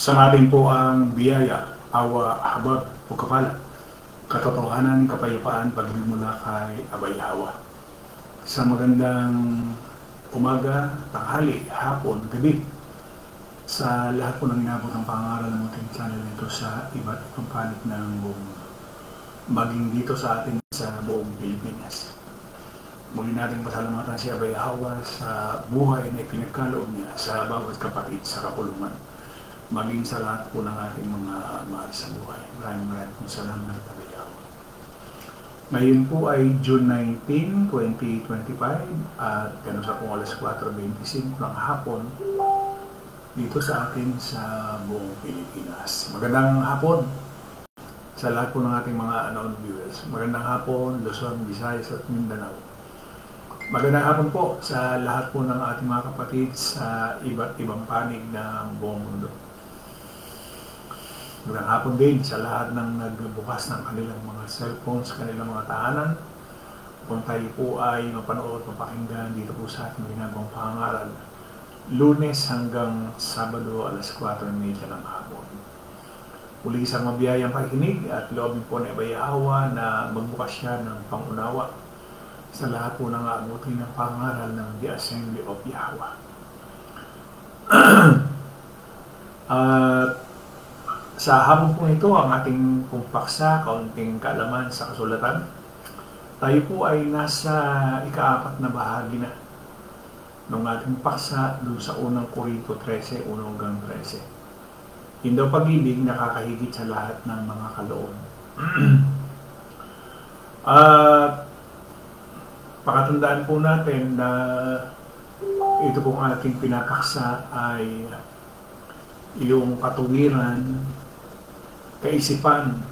Sa natin po ang biyaya, awa, habag, o kapala, katotohanan, kapayapaan, pagmumula kay Abay Hawa. Sa magandang umaga, tanghali, hapon, gabi, sa lahat po ng inabot ng pangaral ng ating channel nito sa iba't ibang panig ng buong, maging dito sa atin sa buong Pilipinas. Muli natin pasalamatan si Abay Hawa sa buhay na ipinagkaloob niya sa bawat kapatid sa kapulungan. Maging sa lahat po ng ating mga mahal sa buhay. Maraming po salamat, Abay Hawa. Ngayon po ay June 19, 2025 at ganun sa pong alas 4:25 ng hapon dito sa atin sa buong Pilipinas. Magandang hapon sa lahat po ng ating mga unknown viewers. Magandang hapon, Luzon, Visayas at Mindanao. Magandang hapon po sa lahat po ng ating mga kapatid sa iba't ibang panig ng buong mundo. Magandang hapon din sa lahat ng nagbukas ng kanilang mga cellphones, kanilang mga tahanan. Kung tayo po ay mapanood, mapakinggan dito po sa ating ginagawang pangaral, Lunes hanggang Sabado, alas 4:30 ng hapon. Muli isang mabiyayang pakikinig at loobin po ni Abay Hawa na magbukas siya ng pangunawa sa lahat po ng aabutin ng pangaral ng The Assembly of Yahweh. At sa hapon po ito, ang ating pumpaksa, kaunting kaalaman sa kasulatan. Tayo po ay nasa ika-4 na bahagi na ng ating paksa doon sa unang Korinto 13, 1 hanggang 13. Hindi daw pag-ibig nakakahigit sa lahat ng mga kaloob. At pakatandaan po natin na ito pong ating pinapaksa ay yung katuwiran, kaisipan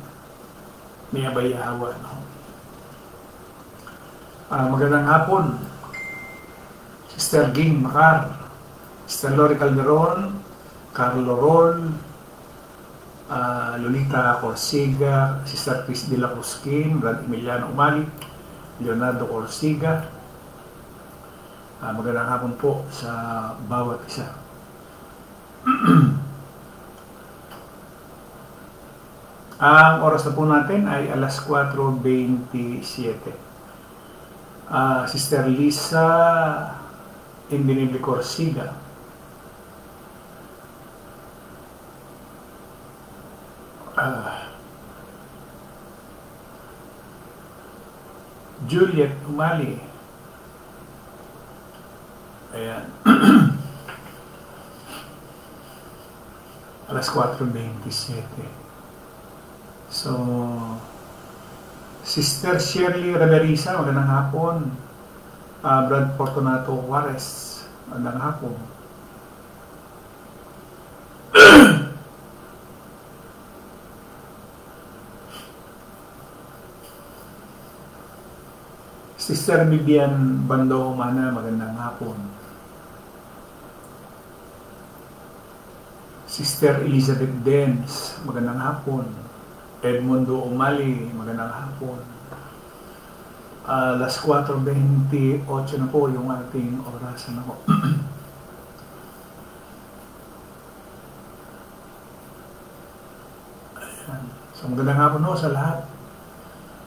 ni Abay Hawa. Magandang hapon, Sister Ging Macar, Sister Lori Calderon, Carlo Rol, Lolita Corsiga, Sister Chris de la Cruzquin, Brad Emiliano Umali, Leonardo Corsiga. Magandang hapon po sa bawat isa. Ang oras na po natin ay alas 4:27. Sister Lisa Indinible Corsiga, Juliet Umali, ayan. Alas 4:27. So, Sister Shirley Reverisa, magandang hapon. Brad Fortunato Juarez, magandang hapon. Sister Vivian Bando Humana, magandang hapon. Sister Elizabeth Dens, magandang hapon. Edmundo Umali, magandang hapon. Alas 4:28 na po yung ating orasan ako. Ayan. So magandang hapon ho sa lahat.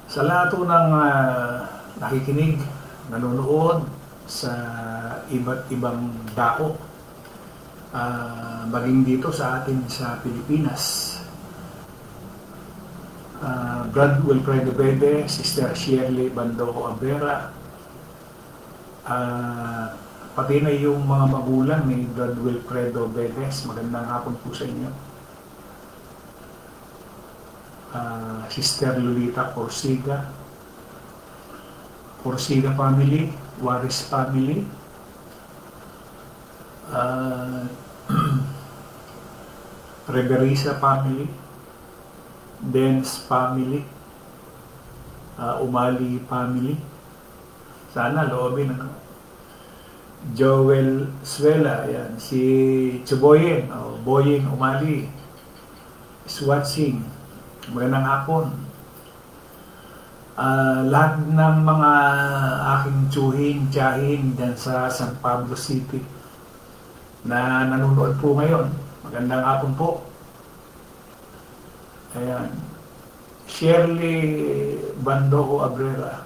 Sa lahat po ng nakikinig, nanonood sa iba't ibang dako, maging dito sa atin sa Pilipinas. Brad Wilfredo Bede, Sister Shirley Bando Abera, pati na yung mga magulang ni Brad Wilfredo Bedes, magandang hapon po sa inyo. Sister Lolita Corsiga, Corsiga family, Juarez family, Reverisa family, Dens family, Umali family. Sana loobin ano. Joel Suela, yan. Si Chuboyen, Boyeng Umali is watching. Magandang hapon. Lahat ng mga aking tiyahin dyan sa San Pablo City na nanonood po ngayon, magandang hapon po. Ayan. Shirley Bandoco Abrera.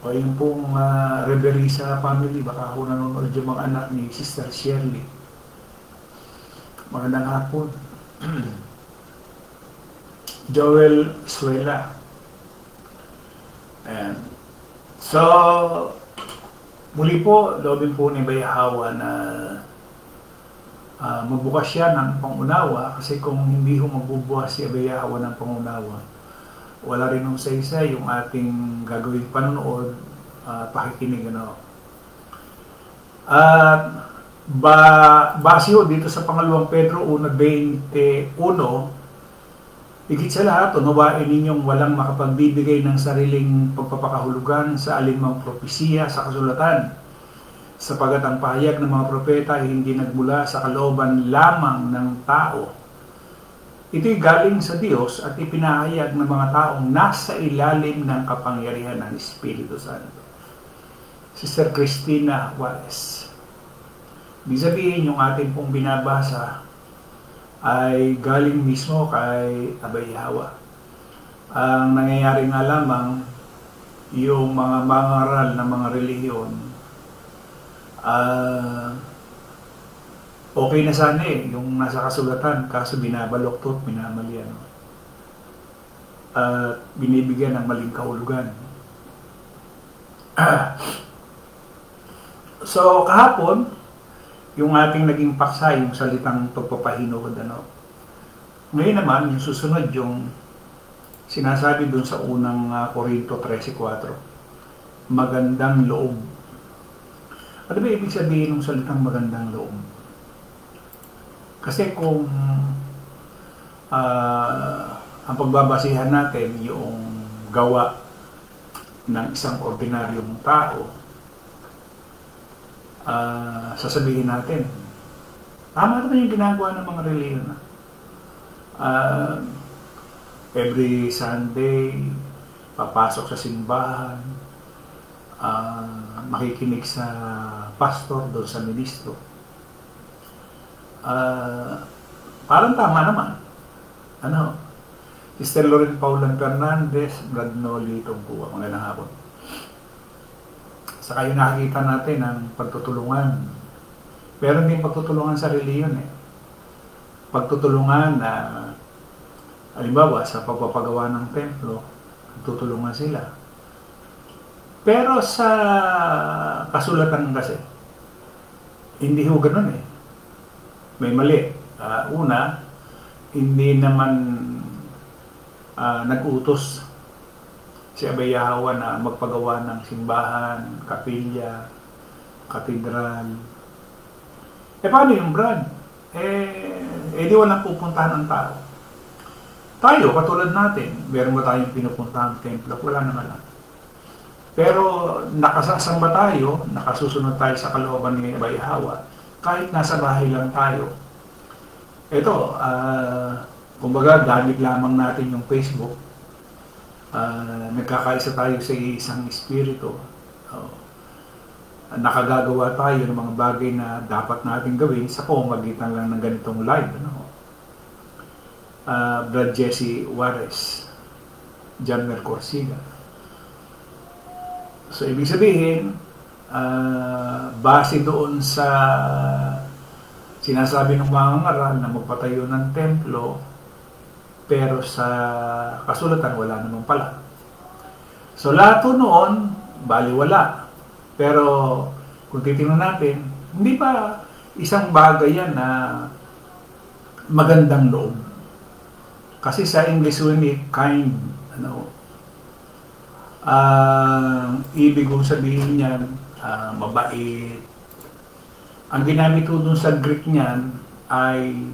O yung pong Reverisa family, baka ako nanonood yung mga anak ni Sister Shirley. Magandang hapon. Joel Suela. Ayan. So, muli po, loobin po ni Bayahawa na magbukas siya ng pangunawa, kasi kung hindi ho magbubukas si Bayahawa ng pangunawa, wala rin sa isa yung ating gagawing panonood, pakikinig. At base ho dito sa pangalawang Pedro 1:21, higit sa lahat, unawain ninyong walang makapagbibigay ng sariling pagpapakahulugan sa alinmang propesiya sa kasulatan, sapagat ang pahayag ng mga propeta ay hindi nagmula sa kalooban lamang ng tao. Ito'y galing sa Diyos at ipinahayag ng mga taong nasa ilalim ng kapangyarihan ng Espiritu Santo. Sister Cristina Juarez. Ibig sabihin, yung ating pong binabasa ay galing mismo kay Bayahawa. Ang nangyayari nga lamang, yung mga mangaral ng mga relihiyon, okay na sana yung nasa kasulatan, kaso binabaloktot, minamali, binibigyan ng maling kahulugan. So, kahapon, yung ating naging paksa, yung salitang pagpapahinod. Ngayon naman, yung susunod, yung sinasabi dun sa unang Korinto 13:4, magandang loob. Ano ba ibig sabihin ng salitang magandang loob? Kasi kung ang pagbabasihan natin yung gawa ng isang ordinaryong tao, sasabihin natin, tama naman yung ginagawa ng mga relihiyon. Every Sunday, papasok sa simbahan, makikinig sa pastor doon sa ministro. Parang tama naman. Sister Loren Paulan Fernandez, Brad Noli Tungkuwa, magandang hapon. Saka yung nakikita natin ang pagtutulungan. Pero hindi pagtutulungan sa reliyon. Pagtutulungan na, halimbawa, sa pagpapagawa ng templo, tutulungan sila. Pero sa kasulatan kasi, hindi ho ganun May mali. Una, hindi naman nag-utos si Bayahawa na magpagawa ng simbahan, kapilya, katedral. Paano yung Brad? Di walang pupuntahan ng tao. Tayo, katulad natin, meron ba tayong pinupuntahan ng templo? Wala naman lang. Pero nakasasamba tayo, nakasusunod tayo sa kalooban ni Bayahawa, kahit nasa bahay lang tayo. Ito, kumbaga, gamit lamang natin yung Facebook. Nagkakaisa tayo sa isang espiritu. Nakagagawa tayo ng mga bagay na dapat natin gawin sa pamamagitan lang ng ganitong live. Brad Jesse Juarez, John Mercorsiga. So, ibig sabihin, base doon sa sinasabi ng mga ngaral na magpatayo ng templo, pero sa kasulatan wala naman pala. So lahat noon, baliwala. Pero kung titingnan natin, hindi pa isang bagay yan na magandang loob. Kasi sa English word, kind. Ibig kong sabihin niyan, mabait. Ang ginamit ko dun sa Greek niyan ay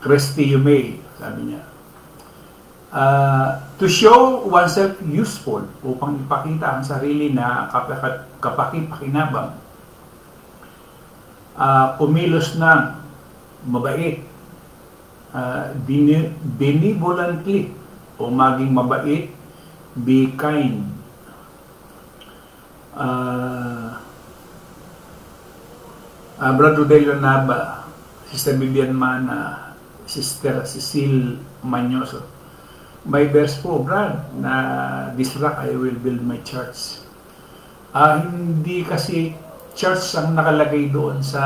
Christiumai, sabi niya. To show oneself useful, upang ipakita ang sarili na kapakipakinabang, kumilos ng mabait, benevolently, o maging mabait, be kind, Brother Delio Nava, Sister Vivian Mana, Sister Cecil Manyoso. May verse po, Brad, na this rock I will build my church. Hindi kasi church ang nakalagay doon sa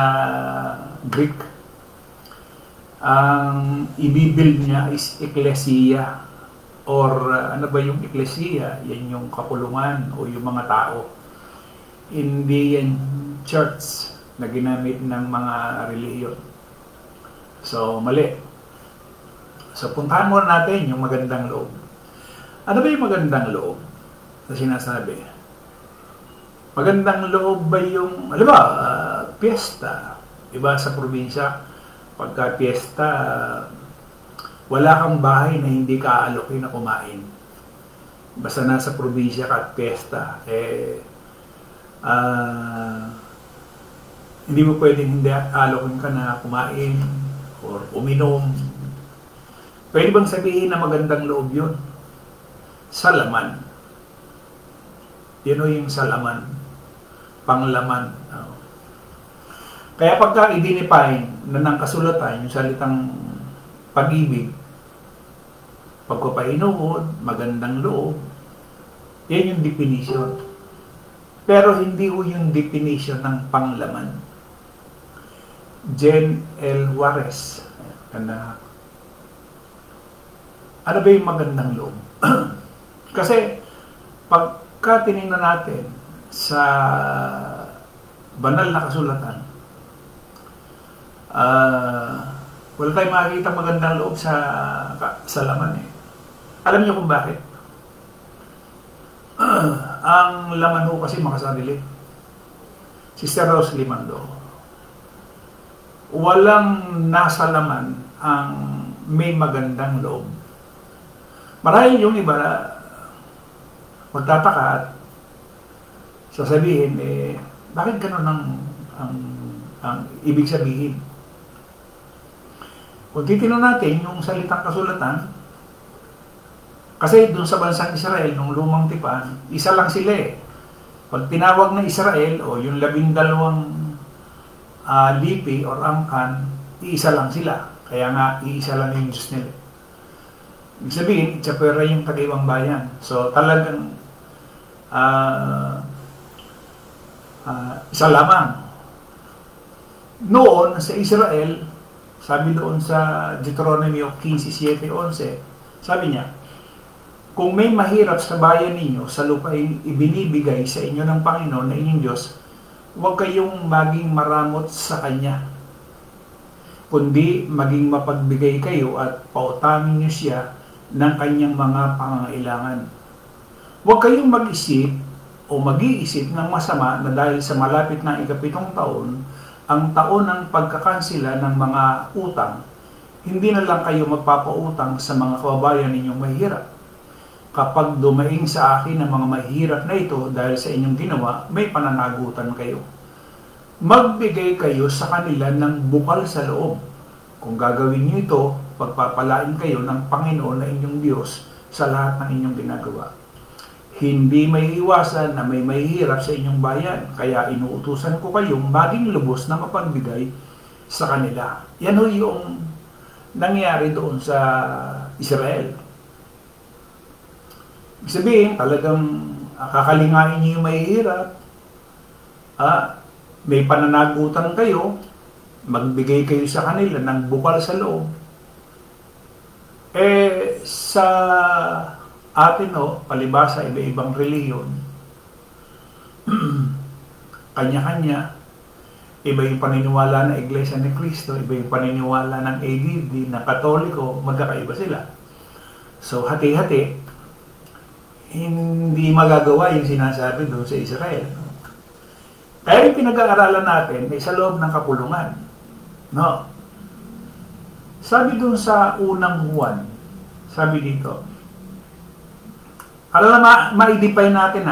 Greek. Ang ibibuild niya is ecclesia. Or ano ba yung ecclesia? Yan yung kapulungan o yung mga tao. Hindi yan church na ginamit ng mga relihiyon. So, mali. So, puntahan muna natin yung magandang loob. Ano ba yung magandang loob na sinasabi? Magandang loob ba yung, alam ba, piyesta. Iba sa probinsya, pagka piyesta, wala kang bahay na hindi ka aalokin na kumain. Basta nasa probinsya ka at piyesta, hindi mo pwedeng hindi alokin ka na kumain or uminom. Pwede bang sabihin na magandang loob yun? Salaman. Yun o yung salaman. Panglaman. Kaya pagka i-define na ng kasulatan, yung salitang pag-ibig, pagpapainuod, magandang loob, yan yung definition. Pero hindi ho yung definition ng panglaman. Jen L. Juarez. Ano ba yung magandang loob? Kasi pagka tinignan natin sa banal na kasulatan, wala tayong makikita magandang loob sa laman eh. Alam niyo kung bakit? Ang laman ho kasi makasarili. Sister Rose Limando, walang nasa laman ang may magandang loob. Marahil yung iba magtataka at sasabihin, bakit gano'n ang ibig sabihin? Kung titignan natin yung salitang kasulatan, kasi doon sa bansang Israel, nung lumang tipan, isa lang sila eh. Pag tinawag na Israel, o yung 12 lipi or angkan, iisa lang sila. Kaya nga, iisa lang yung Diyos nila. Ibig sabihin, Itsapera yung tagaiwang bayan. So talagang isa lamang. Noon, sa Israel, sabi doon sa Deuteronomy 15:7-11, sabi niya, kung may mahirap sa bayan ninyo, sa lupain ibinibigay sa inyo ng Panginoon na inyong Diyos, huwag kayong maging maramot sa Kanya, kundi maging mapagbigay kayo at pautangin niyo siya ng kanyang mga pangangailangan. Huwag kayong mag-isip o mag-iisip ng masama na dahil sa malapit na 7 taon, ang taon ng pagkakansila ng mga utang, hindi na lang kayo magpapautang sa mga kababayan ninyong mahirap. Kapag dumaing sa akin ang mga mahirap na ito dahil sa inyong ginawa, may pananagutan kayo. Magbigay kayo sa kanila ng bukal sa loob. Kung gagawin niyo ito, pagpapalain kayo ng Panginoon na inyong Diyos sa lahat ng inyong ginagawa. Hindi may iwasan na may mahihirap sa inyong bayan, kaya inuutusan ko kayong maging lubos na mapagbigay sa kanila. Yan ho yung nangyari doon sa Israel. Ibig sabihin, talagang kakalingain niyo yung mahihirap, may pananagutan kayo, magbigay kayo sa kanila ng bukal sa loob. Sa atin palibasa iba-ibang reliyon, kanya-kanya, iba yung paniniwala ng Iglesia ni Cristo, iba yung paniniwala ng ADD, na Katoliko, magkakaiba sila. So, hati-hati, hindi magagawa yung sinasabi doon sa Israel. Kaya yung pinag-aaralan natin ay sa loob ng kapulungan. No? Sabi doon sa unang Juan, sabi dito, alam na ma-define natin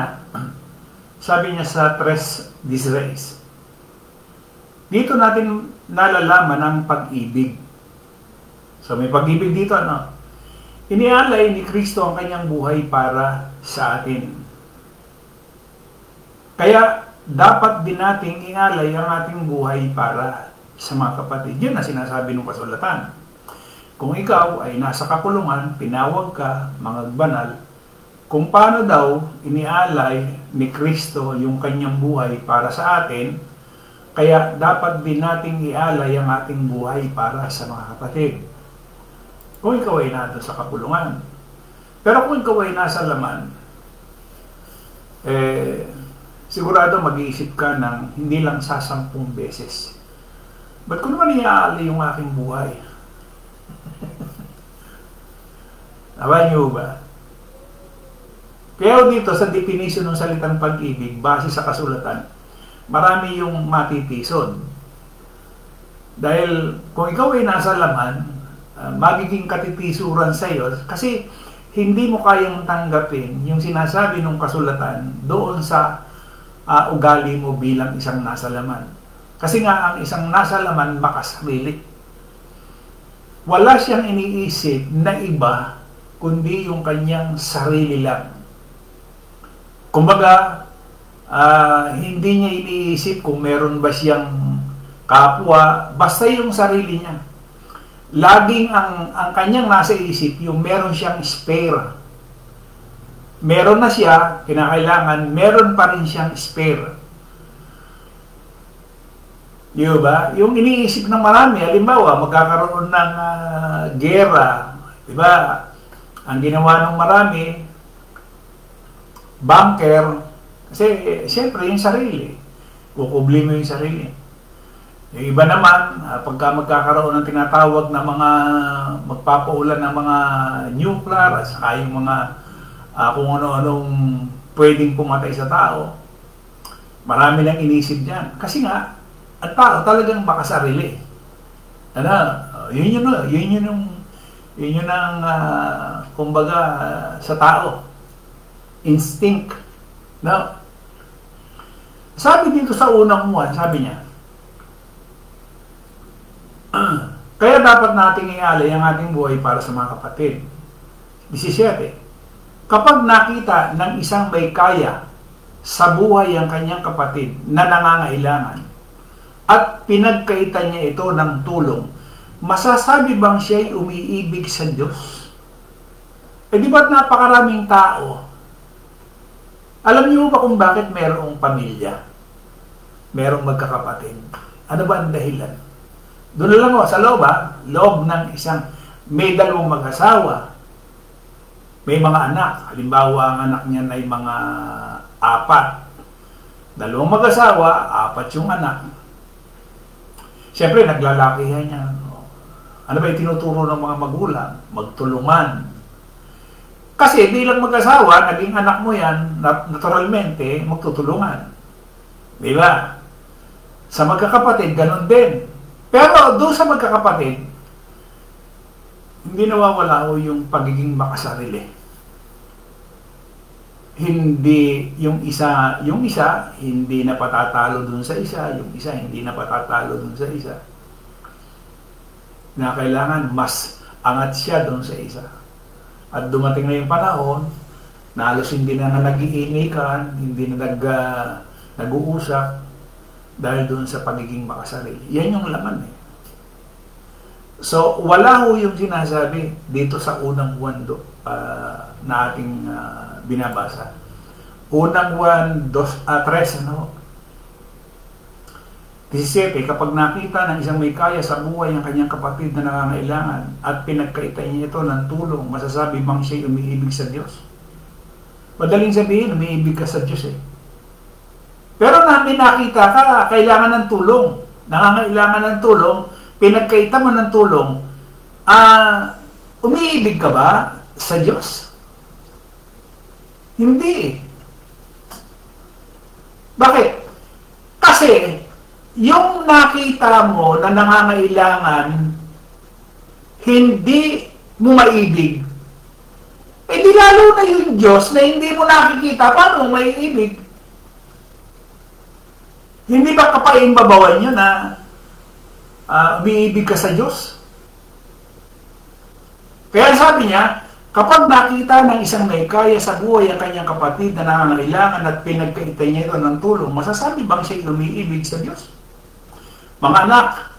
sabi niya sa 3:16, dito natin nalalaman ang pag-ibig. So may pag-ibig dito, inialay ni Kristo ang kanyang buhay para sa atin. Kaya dapat din nating ialay ang ating buhay para sa mga kapatid. Yun na sinasabi ng kasulatan. Kung ikaw ay nasa kakulungan, pinawag ka, mga banal, kung paano daw inialay ni Kristo yung kanyang buhay para sa atin, kaya dapat din nating ialay ang ating buhay para sa mga kapatid. Kung ikaw ay nandun sa kakulungan. Pero kung ikaw ay nasa laman, sigurado mag-iisip ka ng hindi lang sa 10 beses. Ba't ko naman iaalay yung aking buhay? Naban niyo ba? Kaya dito sa definition ng salitang pag-ibig, base sa kasulatan, marami yung matitison. Dahil kung ikaw ay nasa laman, magiging katitisuran sa iyo kasi hindi mo kayang tanggapin yung sinasabi ng kasulatan doon sa ugali mo bilang isang nasa laman. Kasi nga ang isang nasa laman makasarili. Wala siyang iniisip na iba kundi yung kanyang sarili lang. Kumbaga, hindi niya iniisip kung meron ba siyang kapwa, basta yung sarili niya. Laging ang kanyang nasa isip, yung meron siyang spare. Meron na siya, kinakailangan, meron pa rin siyang spare. Di ba? Yung iniisip ng marami, halimbawa, magkakaroon ng gera. Di ba? Ang ginawa ng marami, bunker, kasi siyempre yung sarili. Kukubli mo yung sarili. Yung iba naman, pagka magkakaroon ng tinatawag na mga magpapaulan ng mga nuclear at saka yung mga kung ano-anong pwedeng pumatay sa tao, marami nang inisip dyan. Kasi nga, ang tao talagang makasarili. Ano, yun ang kumbaga sa tao. Instinct. No? Sabi dito sa unang buwan, sabi niya, kaya dapat nating ialay ang ating buhay para sa mga kapatid. 17. Kapag nakita ng isang may kaya sa buhay ang kanyang kapatid na nangangailangan at pinagkaitan niya ito ng tulong, masasabi bang siya'y umiibig sa Diyos? Di ba't napakaraming tao? Alam niyo ba kung bakit mayroong pamilya? Mayroong magkakapatid? Ano ba ang dahilan? Doon na lang sa loob ng isang may dalawang mag-asawa, may mga anak. Halimbawa, ang anak niya ay mga 4. Dalawang mag-asawa, 4 yung anak. Siyempre, naglalakihan niya. Ano ba yung tinuturo ng mga magulang? Magtulungan. Kasi bilang mag-asawa, naging anak mo yan, naturalmente, magtutulungan. Di ba? Sa magkakapatid, ganun din. Pero doon sa magkakapatid, hindi nawawala o yung pagiging makasarili. Hindi yung isa hindi na patatalo doon sa isa, yung isa hindi na patatalo doon sa isa. Na kailangan mas angat siya doon sa isa. At dumating na yung panahon, na halos hindi na nag-iinikan, hindi na nag-uusap, dahil doon sa pagiging makasarili. Yan yung laman eh. So, wala ho yung sinasabi dito sa unang buwan na ating binabasa. Unang buwan, 3, ano? 17, kapag nakita ng isang may kaya sa buhay ang kanyang kapatid na nangangailangan at pinagkaitan niya ito ng tulong, masasabi bang siya'y umiibig sa Diyos? Madaling sabihin, umiibig ka sa Diyos eh. Pero namin nakita ka, kailangan ng tulong. Nangangailangan ng tulong, pinagkaita mo ng tulong, umiibig ka ba sa Diyos? Hindi. Bakit? Kasi, yung nakita mo na nangangailangan, hindi mo maibig. Eh di lalo na yung Diyos na hindi mo nakikita, paano mo maiibig? Hindi ba kapaimbabawan nyo na umiibig ka sa Diyos? Kaya sabi niya, Kapag nakita ng isang may kaya sa buhay ang kanyang kapatid na nangangailangan at pinagkaitay niya ito ng tulong, masasabi bang siya umiibig sa Diyos? Mga anak,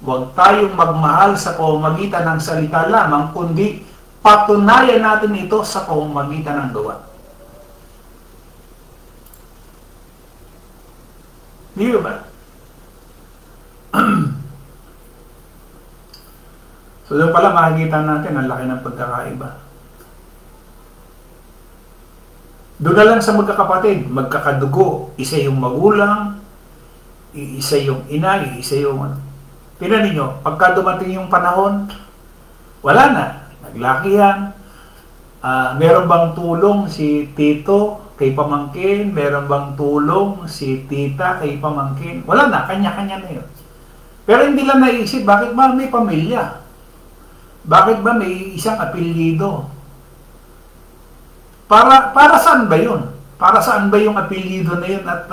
huwag tayong magmahal sa pamamagitan ng salita lamang, kundi patunayan natin ito sa pamamagitan ng gawa. Di ba? So doon pala makikita natin ang laki ng pagkakaiba. Doon na lang sa magkakapatid, magkakadugo, isa yung magulang, isa yung ina, isa yung ano. Tingnan ninyo, pagka dumating yung panahon, wala na, naglaki yan. Meron bang tulong si tito kay pamangkin? Meron bang tulong si tita kay pamangkin? Wala na, kanya-kanya na yun. Pero hindi lang naisip, bakit ba may pamilya? Bakit ba may isang apelyido? Para saan ba yun? Para saan ba yung apelyido na yun? At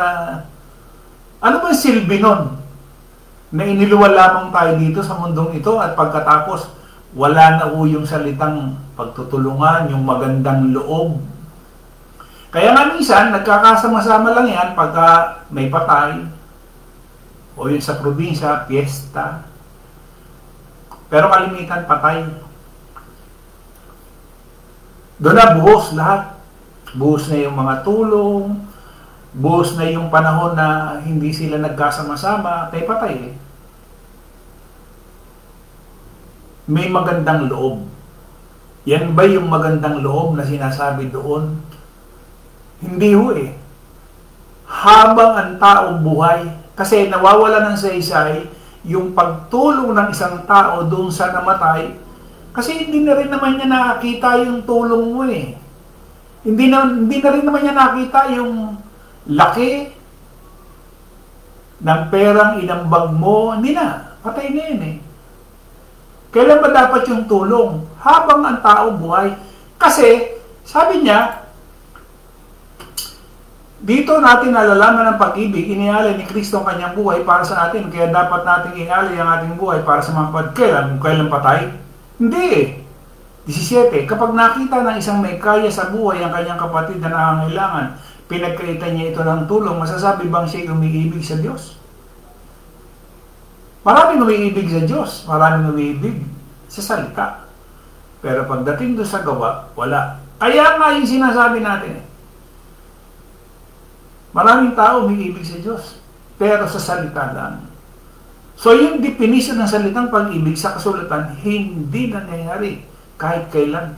ano ba silbi nun? Na iniluwal lamang tayo dito sa mundong ito at pagkatapos wala na po yung salitang pagtutulungan, yung magandang loob. Kaya nga minsan, nagkakasama-sama lang yan pagka may patay o yun sa probinsya, piyesta. Pero kalimitan, patay. Doon na buhos lahat. Buhos na yung mga tulong, buhos na yung panahon na hindi sila nagkasama-sama, may patay eh. May magandang loob. Yan ba yung magandang loob na sinasabi doon? Hindi ho eh. Habang ang tao buhay, kasi nawawala ng saysay yung pagtulong ng isang tao doon sa namatay, kasi hindi na rin naman niya nakakita yung tulong mo eh. Hindi na rin naman niya nakita yung laki ng perang inambag mo. Hindi na. Patay na yun eh. Kailan ba dapat yung tulong? Habang ang tao buhay. Kasi, sabi niya, dito natin nalalaman ang pag-ibig, inialay ni Kristo ang kanyang buhay para sa atin. Kaya dapat natin ialay ang ating buhay para sa mga kailan patay? Hindi. 17. Kapag nakita ng isang may kaya sa buhay ang kanyang kapatid na nangangailangan, pinagkaitan niya ito ng tulong, masasabi bang siya umiibig sa Diyos? Maraming umiibig sa Diyos, maraming umiibig sa salita. Pero pagdating doon sa gawa, wala. Kaya nga yung sinasabi natin, maraming tao umiibig sa Diyos, pero sa salita lang. So yung definition ng salitang pag-ibig sa kasulatan, hindi nangyayari kahit kailan.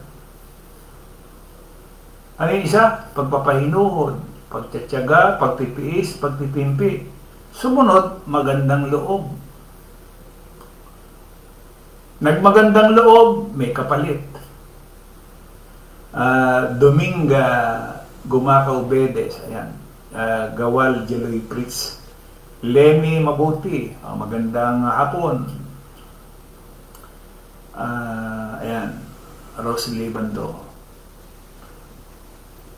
Ano yung isa? Pagpapahinuhod, pagtitiyaga, pagtitiis, pagtitimpi. Sumunod, magandang loob. Nagmagandang loob, may kapalit. Dominga Gumakaw Bedes, ayan. Gawal Jeloy Pritz. Lemmy Mabuti, magandang hapon. Ayan, Rosalie Bando.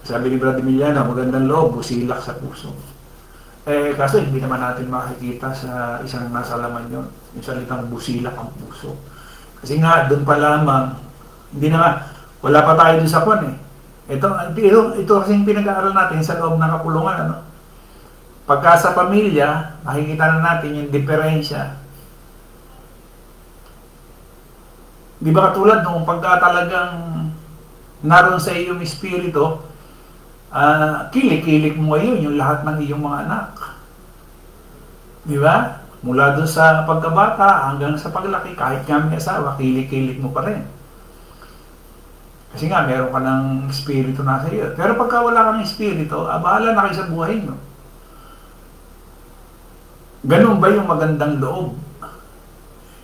Sabi ni Brad Emiliano, magandang loob, busilak sa puso. Kaso hindi naman natin makikita sa isang nasa laman yun, yung salitang busilak ang puso. Kasi nga, doon pa lamang, hindi na nga, wala pa tayo doon sa kwan eh. Ito kasi yung pinag-aaral natin sa loob ng kapulungan, ano? Pagka sa pamilya, makikita na natin yung diferensya. Di ba katulad nung pagka talagang naroon sa iyong espiritu, kilik-kilik mo ngayon yung lahat ng iyong mga anak. Di ba? Mula doon sa pagkabata hanggang sa paglaki, kahit nga may asawa, kilik-kilik mo pa rin. Kasi nga, meron ka ng espiritu na sa iyo. Pero pagka wala kang espiritu, bahala na kayo sa buhay mo. Ganun ba yung magandang loob?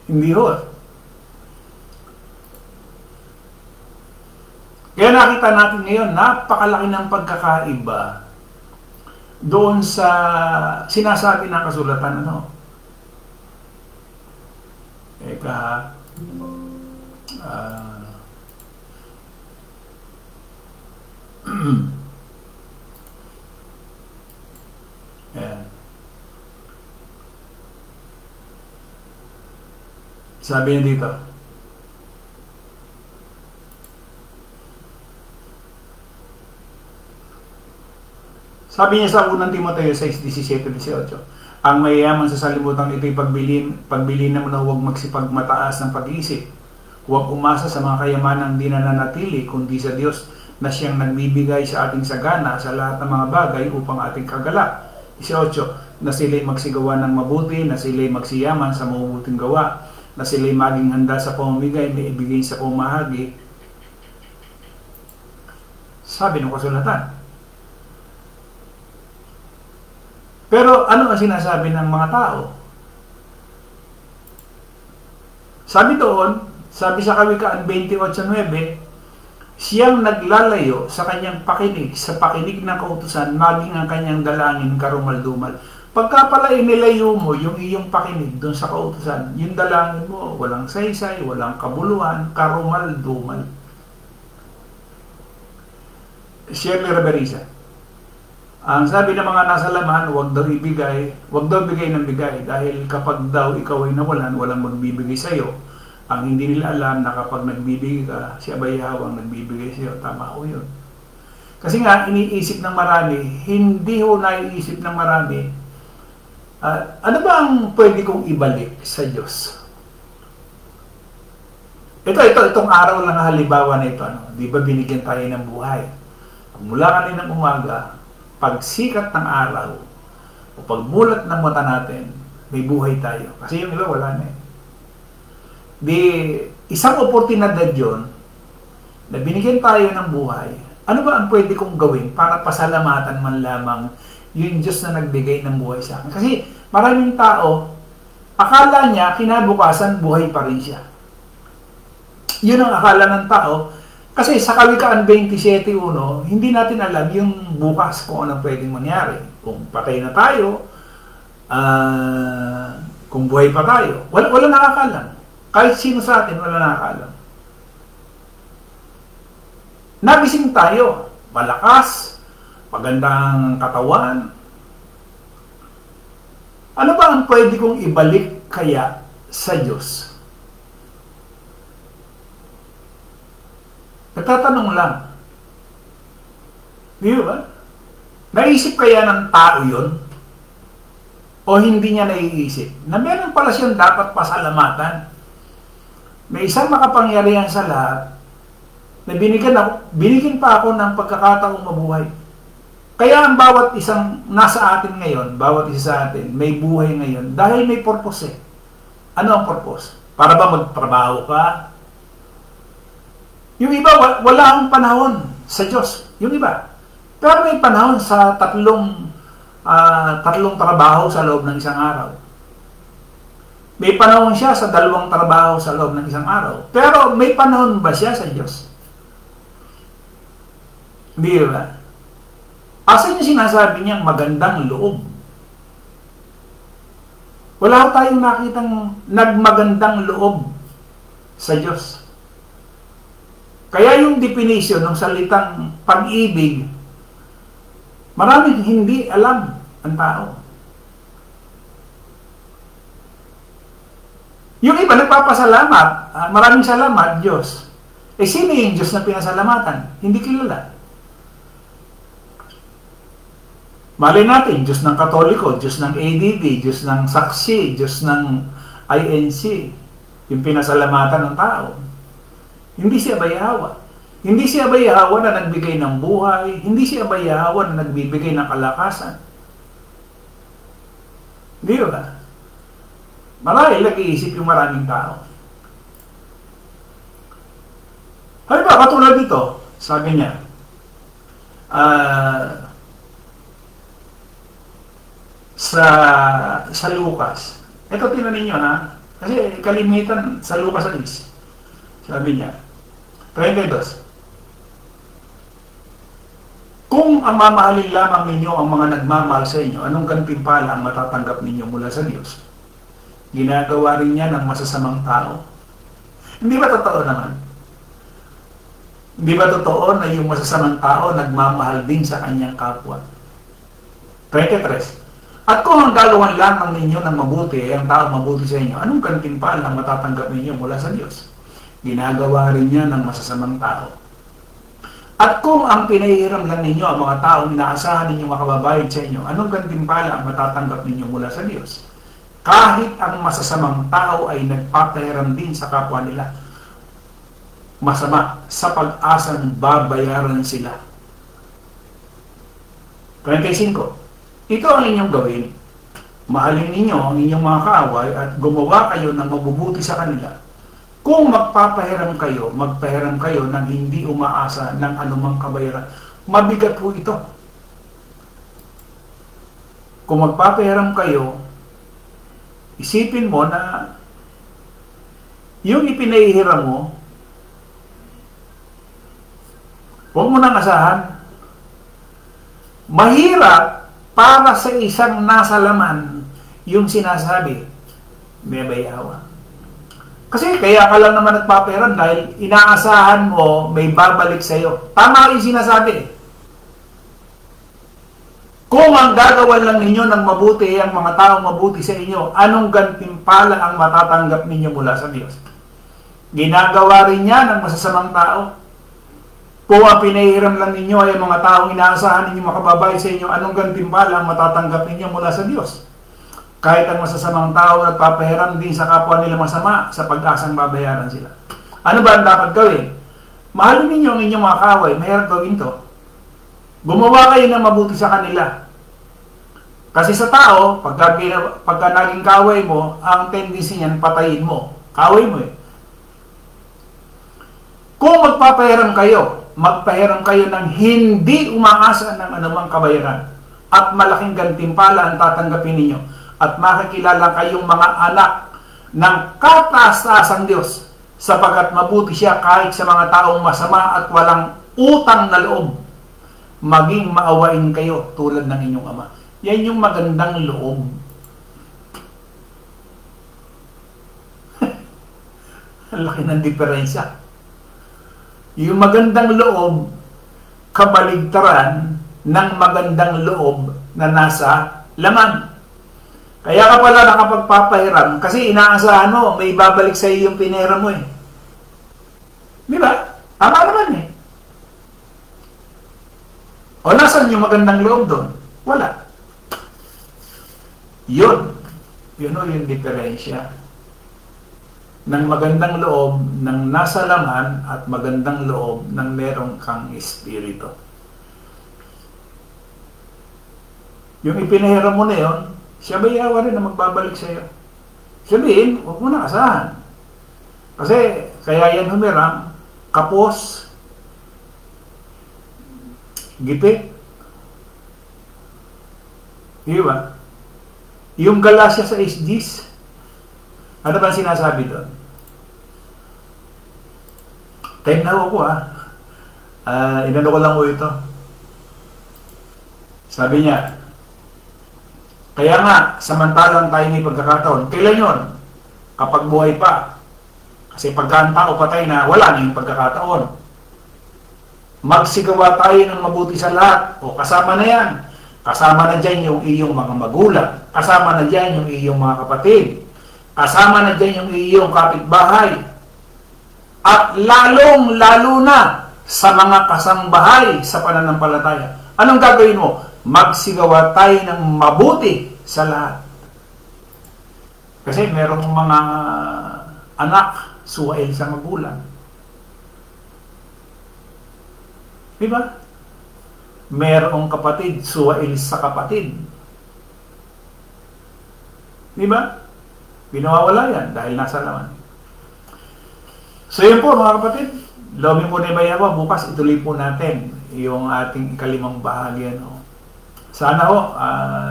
Hindi ho. Kaya nakita natin ngayon, napakalaki ng pagkakaiba doon sa sinasabi ng kasulatan, ano? Ayan. Sabi niya dito, Sabi niya sa unang Timoteo 6:17-18, ang mayayaman sa salimutan ito'y pagbili naman na huwag magsipagmataas ng pag-iisip. Huwag umasa sa mga kayamanang di nananatili, kundi sa Diyos na siyang nagbibigay sa ating sagana sa lahat ng mga bagay upang ating kagalak. 18, na sila'y magsigawa ng mabuti, na sila'y magsiyaman sa mabubuting gawa, na sila'y maging handa sa pamamigay, may ibigay sa pamahagi. Sabi ng kasulatan. Pero ano ang sinasabi ng mga tao? Sabi doon, sabi sa Kawikaan 28:9, siyang naglalayo sa kanyang pakinig, sa pakinig ng kautusan, maging ang kanyang dalangin karumal-dumal. Pagka pala inilayo mo yung iyong pakinig doon sa kautusan, yung dalangin mo, walang saysay, walang kabuluhan, karumal-dumal. Shirley Reverisa, ang sabi ng mga nasa laman, huwag daw bigay ng bigay, dahil kapag daw ikaw ay nawalan, walang magbibigay sa iyo. Ang hindi nila alam na kapag nagbibigay ka, si Abay Yahweh ang nagbibigay sa iyo. Tama ho yun. Kasi nga, iniisip ng marami, hindi ho naiisip ng marami, ano ba ang pwede kong ibalik sa Diyos? Itong araw lang halimbawa na ito, di ba binigyan tayo ng buhay? Mula kaninang umaga, pagsikat ng araw, o pagmulat ng mata natin, may buhay tayo. Kasi yung iba wala na eh. Di, isang oportunidad yun, na binigyan tayo ng buhay, ano ba ang pwede kong gawin para pasalamatan man lamang yung Diyos na nagbigay ng buhay sa akin? Kasi maraming tao, akala niya, kinabukasan, buhay pa rin siya. Yun ang akala ng tao. Kasi sa Kawikaan 27:1, hindi natin alam yung bukas kung anong pwedeng mangyari. Kung patay na tayo, kung buhay pa tayo. Wala nakakalam. Kahit sino sa atin, wala nakakalam. Nagising tayo. Malakas, magandang katawan. Ano ba ang pwede kong ibalik kaya sa Diyos? Nagtatanong lang. Di ba? Naisip kaya ng tao yun? O hindi niya naiisip? Na meron pala siyang dapat pasalamatan. May isang makapangyarihan sa lahat na binigyan pa ako ng pagkakataong mabuhay. Kaya ang bawat isang nasa atin ngayon, bawat isa sa atin, may buhay ngayon dahil may purpose eh. Ano ang purpose? Para ba magtrabaho ka? Yung iba, wala akong panahon sa Diyos. Yung iba. Pero may panahon sa tatlong trabaho sa loob ng isang araw. May panahon siya sa 2 trabaho sa loob ng isang araw. Pero may panahon ba siya sa Diyos? Hindi ba? Asan yung sinasabi niyang magandang loob? Wala tayong nakitang nagmagandang loob sa Diyos. Kaya yung definition ng salitang pag-ibig, maraming hindi alam ang tao. Yung iba nagpapasalamat, maraming salamat, Diyos. Eh sino yung Diyos na pinasalamatan? Hindi kilala. Malay natin, Diyos ng Katoliko, Diyos ng ADB, Diyos ng Saksi, Diyos ng INC, yung pinasalamatan ng tao. Hindi si Abay Yahweh. Hindi si Abay Yahweh na nagbigay ng buhay, hindi si Abay Yahweh na nagbibigay ng kalakasan. Hindi ba? Marahil nag-iisip yung maraming tao. Halimbawa, katulad dito, sabi niya, sa Lucas. Ito tingnan ninyo ha. Kasi kalimitan sa Lucas 6. Sabi niya, 32. Kung ang mamahalin lamang ninyo ang mga nagmamahal sa inyo, anong gantimpala ang matatanggap ninyo mula sa Diyos? Ginagawa rin niya ng masasamang tao. Hindi ba totoo naman? Hindi ba totoo na yung masasamang tao nagmamahal din sa kanyang kapwa? 23. At kung ang galawan lamang ninyo ng mabuti, ang tao mabuti sa inyo, anong gantimpala ang matatanggap ninyo mula sa Diyos? Ginagawa rin niya ng masasamang tao. At kung ang pinahihiram lang ninyo ang mga taong inaasahan ninyo makababayad sa inyo, anong gantimpala ang matatanggap ninyo mula sa Diyos? Kahit ang masasamang tao ay nagpapahiram din sa kapwa nila masama sa pag-asang babayaran sila. 25. Ito ang inyong gawin. Mahalin ninyo ang inyong mga kaaway at gumawa kayo ng mabubuti sa kanila. Kung magpapahiram kayo, magpahiram kayo ng hindi umaasa ng anumang kabayaran. Mabigat po ito. Kung magpapahiram kayo, isipin mo na yung ipinahihiram mo, huwag mo nang asahan. Mahirap para sa isang nasa laman yung sinasabi, may bayawa. Kasi kaya ka lang naman nagpapahiram dahil inaasahan mo may babalik sa iyo. Tama yung sinasabi. Kung ang gagawan lang ninyo ng mabuti ang mga taong mabuti sa inyo, anong gantimpala ang matatanggap ninyo mula sa Diyos? Ginagawa rin niya ng masasamang tao. Kung ang pinahiram lang ninyo ay mga taong inaasahan ninyo makababayad sa inyo, anong gantimpala ang matatanggap ninyo mula sa Diyos? Kahit ang masasamang tao nagpapahiram din sa kapwa nila masama sa pag-asang babayaran sila. Ano ba ang dapat gawin? Mahalin ninyo ang inyong mga kaaway. Mahirap gawin to. Gumawa kayo ng mabuti sa kanila. Kasi sa tao, pagka naging kaaway mo, ang tendency niyan patayin mo. Kaaway mo eh. Kung magpapahiram kayo ng hindi umaasa ng anumang kabayaran at malaking gantimpala ang tatanggapin ninyo at makikilala kayong mga anak ng kataas-taasang Diyos sapagkat mabuti siya kahit sa mga taong masama at walang utang na loob. Maging maawain kayo tulad ng inyong Ama. Yan yung magandang loob. Ang laki ng diferensya. Yung magandang loob, kabaligtaran ng magandang loob na nasa laman. Kaya ka pala nakapagpapahiram kasi inaasahan mo, may babalik sa iyo yung pinahiram mo eh. Di ba? Tama naman eh. O nasan yung magandang loob doon? Wala. Yun o yung diferensya ng magandang loob ng nasa laman at magandang loob ng merong kang espiritu. Yung ipinahiram mo na yun, siya bayawa rin na magbabalik sa iyo. Sabihin, huwag mo na asahan. Kasi, kaya yan humiram, kapos, gipit. Diba? Yung Galatia sa SGs, ano ba sinasabi doon? Time na ako inano ko lang ko ito. Sabi niya, kaya nga, samantalang tayo may pagkakataon. Kailan yun? Kapag buhay pa. Kasi pagka ang tao patay na, wala na yung pagkakataon. Magsigawa tayo ng mabuti sa lahat. O kasama na yan. Kasama na dyan yung iyong mga magulang. Kasama na dyan yung iyong mga kapatid. Kasama na dyan yung iyong kapitbahay. At lalong-lalo na sa mga kasangbahay sa pananampalataya. Anong gagawin mo? Magsigawa tayo ng mabuti sa lahat. Kasi merong mga anak suwail sa magulang. Diba? Merong kapatid suwail sa kapatid. Diba? Binawawala yan dahil nasa laman. So yun po mga kapatid, loobin po na Bayawa, bukas ituloy po natin yung ating ikalimang bahagi. Sana ho,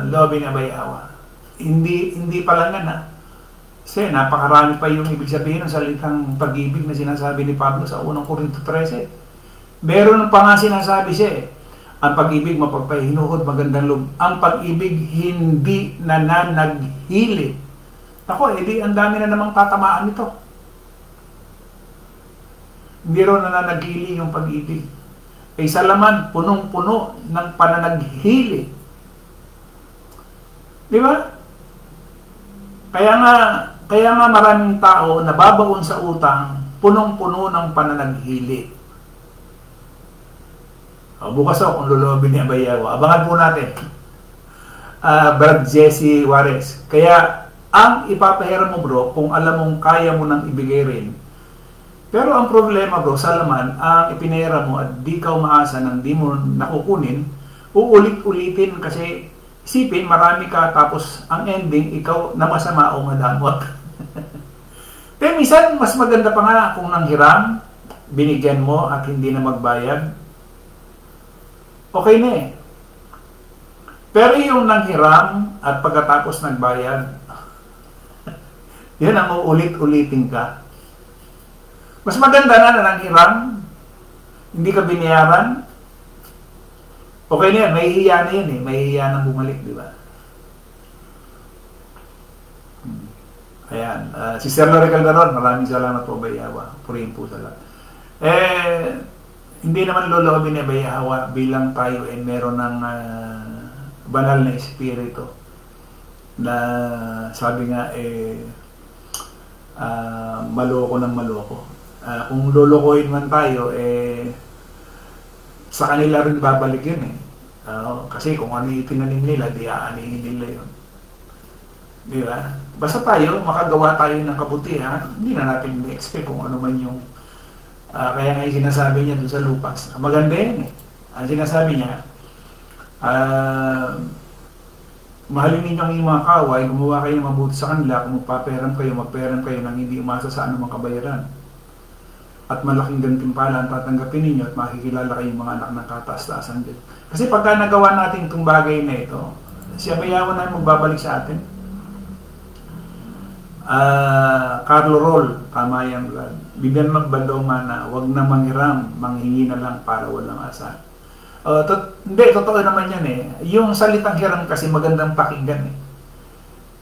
loobin na Bayawa. Hindi pa lang yan Kasi napakarami pa yung ibig sabihin ng salitang pag-ibig na sinasabi ni Pablo sa unang Korinto 13. Meron pa nga sinasabi siya ang pag-ibig mapagpahinuhod, magandang loob. Ang pag-ibig hindi nananaghili. Ako, edi ang dami na namang tatamaan nito. Hindi rin nananaghili yung pag-ibig. Sa laman, punong-puno ng pananaghili. Di ba? Kaya nga maraming tao nababaon sa utang, punong-puno ng pananaghili. Bukas ako kung lulobin ni Abayawa. Abangan po natin. Brad Jesse Juarez. Kaya, ang ipapahiram mo bro, kung alam mong kaya mo nang ibigay rin. Pero ang problema bro, sa laman, ang ipinahiram mo at di ka umaasa nang di mo nakukunin, uulit-ulitin kasi isipin, marami ka, tapos ang ending, ikaw na masama o madamot. Pero minsan, mas maganda pa nga kung nanghiram, binigyan mo at hindi na magbayad, okay na eh. Pero yung nanghiram at pagkatapos nagbayad, yun ang uulit-ulitin ka. Mas maganda na nanghiram, hindi ka binayaran, okay na yan, may hiya na yun eh, may hiya nang bumalik, di ba? Ayan, si Sir Lore Calderon, maraming salamat po Bayawa, purihin po sa lahat. Hindi naman lolo ni Bayawa bilang tayo ay meron ng banal na espiritu na sabi nga maloko ng maloko. Kung lolokohin man tayo, sa kanila rin babalik yun eh. Kasi kung ano yung tinanim nila, di aanihin nila yun. Di ba? Basta tayo, makagawa tayo ng kabutihan, hindi na natin i-expect kung ano man yung kaya nga yung sinasabi niya doon sa lupas. Maganda yun eh. Ang sinasabi niya, mahalin ninyo ang inyong mga kaway, gumawa kayo ng mabuti sa kanila, kung magpaperam kayo nang hindi umasa sa anumang kabayaran. At malaking gantimpala ang tatanggapin ninyo at makikilala kayong mga anak ng kataas-taasan din. Kasi pagka nagawa natin itong bagay na ito, si Abayawa na magbabalik sa atin. Carlo Roll, tama yan, Vlad. Bibigyan magbandaw mana, wag na manghiram, manghingi na lang para walang asa. Hindi, totoo naman yan eh. Yung salitang hiram kasi magandang pakinggan eh.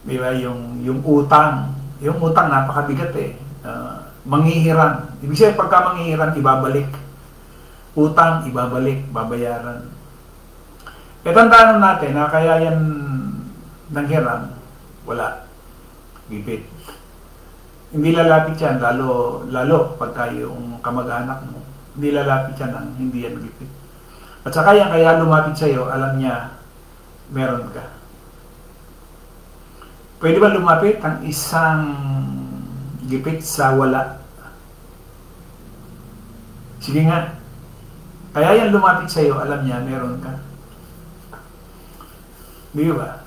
Di ba? Yung utang. Yung utang napakabigat eh. Manghihiram. Ibig sabihin, pagka manghihiram, ibabalik. Utang, ibabalik, babayaran. Tandaan natin na kaya yan nanghiram, wala. Gipit. Hindi lalapit yan, lalo pagka yung kamag-anak mo, hindi lalapit yan ang hindi yan gipit. At saka yan, kaya lumapit sa'yo, alam niya, meron ka. Pwede ba lumapit ang isang gipit sa wala? Sige nga. Kaya yan lumapit sa'yo, alam niya, meron ka. Di ba?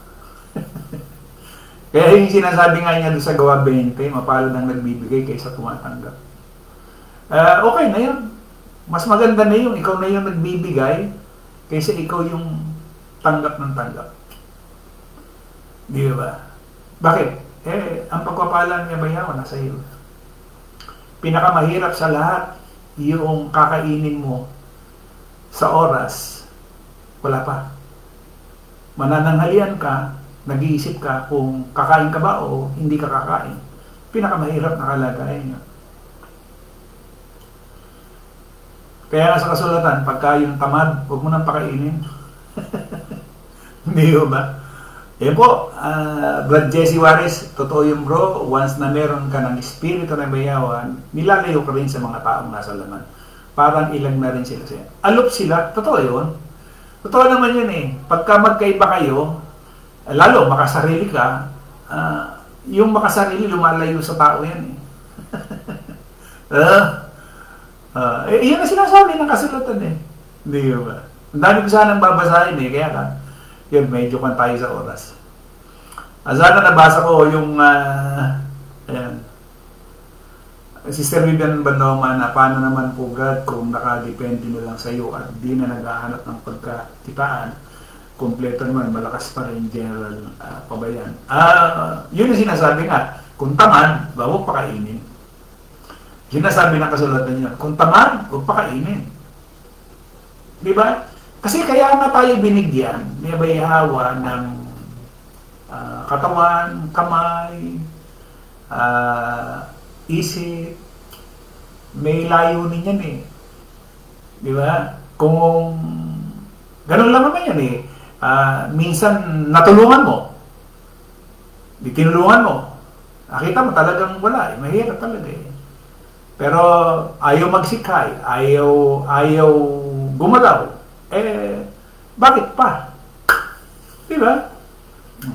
Kaya yung sinasabi nga niya doon sa gawa 20, mapalad ang nagbibigay kaysa tumatanggap. Okay na yun. Mas maganda na yung ikaw na yung nagbibigay kaysa ikaw yung tanggap ng tanggap. Di ba? Bakit? Ang pagpapala niya Bayawa nasa iyo. Pinakamahirap sa lahat, yung kakainin mo sa oras, wala pa. Manananghalian ka, nag-iisip ka kung kakain ka ba o hindi ka kakain. Pinakamahirap na kalagayan niya. Kaya nga sa kasulatan, pagka yung tamad, huwag mo nang pakainin. Hindi ba? Po, Brad Jesse Juarez, totoo yung bro, once na meron ka ng espiritu na Bayawan, nilalayo ka rin sa mga taong nasa laman. Parang ilang na rin sila siya. Alop sila, totoo yun. Totoo naman yun eh. Pagka magkaiba kayo, lalo makasarili ka, yung makasarili lumalayo sa tao yan eh. Yan ang sinasabi ng kasulatan eh. Hindi ba? Ang dami ko sanang babasahin eh, kaya ka, yun, medyo kan tayo sa oras. Sana nabasa ko yung, ayan, Sister Vivian Bandoma na paano naman po God kung nakadepende na lang sa iyo at di na naghahanap ng pagkakitaan, kompleto naman, malakas pa rin General Pabayan. Yun yung sinasabi nga, kung tamad, huwag pakainin. Yun nasabi ng kasulatan niya, kung tamad, huwag pakainin. Di ba? Kasi kaya nga tayo binigyan ni Bayawa ng katawan, kamay, isip, may layunin yan eh. Di ba? Kung ganun lang naman yan eh. Minsan natulungan mo, tinulungan mo, nakita mo talagang wala eh, mahirap talaga eh. Pero ayaw magsikay, ayaw gumalaw, Eh, bakit pa? Diba?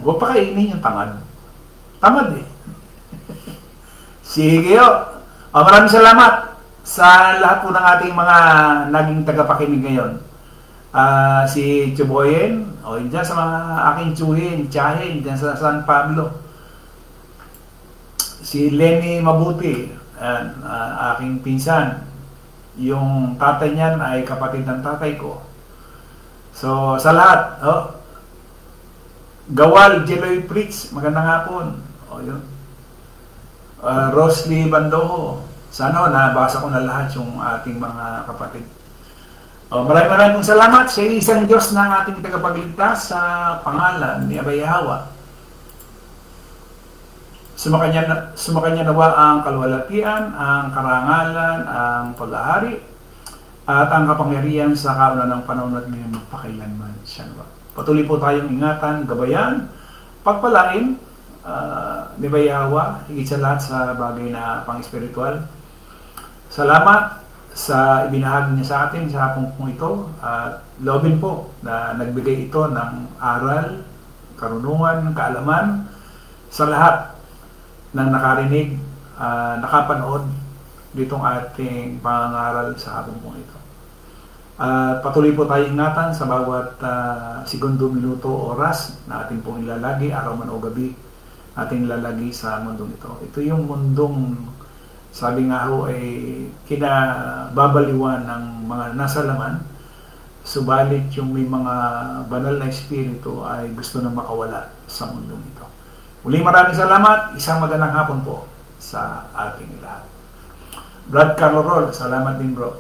Huwag pa kainin yung tamad. Tamad eh. Sige o. Maraming salamat sa lahat po ng ating mga naging tagapakinig ngayon. Si Chuboyen, dyan sa mga aking tsahin, dyan sa San Pablo. Si Lenny Mabuti, aking pinsan. Yung tatay niyan ay kapatid ng tatay ko. So, sa lahat, Gawal Jeloy Pritz, magandang hapon. Yun. Rosly Bandoho, sana nabasa ko na lahat yung ating mga kapatid. Maraming salamat sa isang Diyos ng ating tagapagligtas sa pangalan ni Abay Hawa. Sumakanya nawa ang kaluwalhatian, ang karangalan, ang pag-aari, at ang kapangyarihan sa kauna ng panahon at ngayon magpakailanman siya nawa. Patuloy po tayong ingatan, gabayan, pagpalain ni Abay Hawa, higit sa lahat sa bagay na pang-espiritual. Salamat sa ibinahagi niya sa atin sa hapong ito, at loobin po na nagbigay ito ng aral, karunungan, kaalaman sa lahat ng nakarinig, nakapanood ditong ating pangaral sa hapong ito. Patuloy po tayo ingatan sa bawat segundo, minuto, oras na ating pong ilalagi, araw man o gabi, ating ilalagi sa mundong ito. Ito yung mundong, sabi nga ho, ay kinababaliwan ng mga nasa laman, subalit yung may mga banal na espiritu ay gusto na makawala sa mundong ito. Muli maraming salamat, isang magandang hapon po sa ating lahat. Brad Carlo Roll, salamat din bro.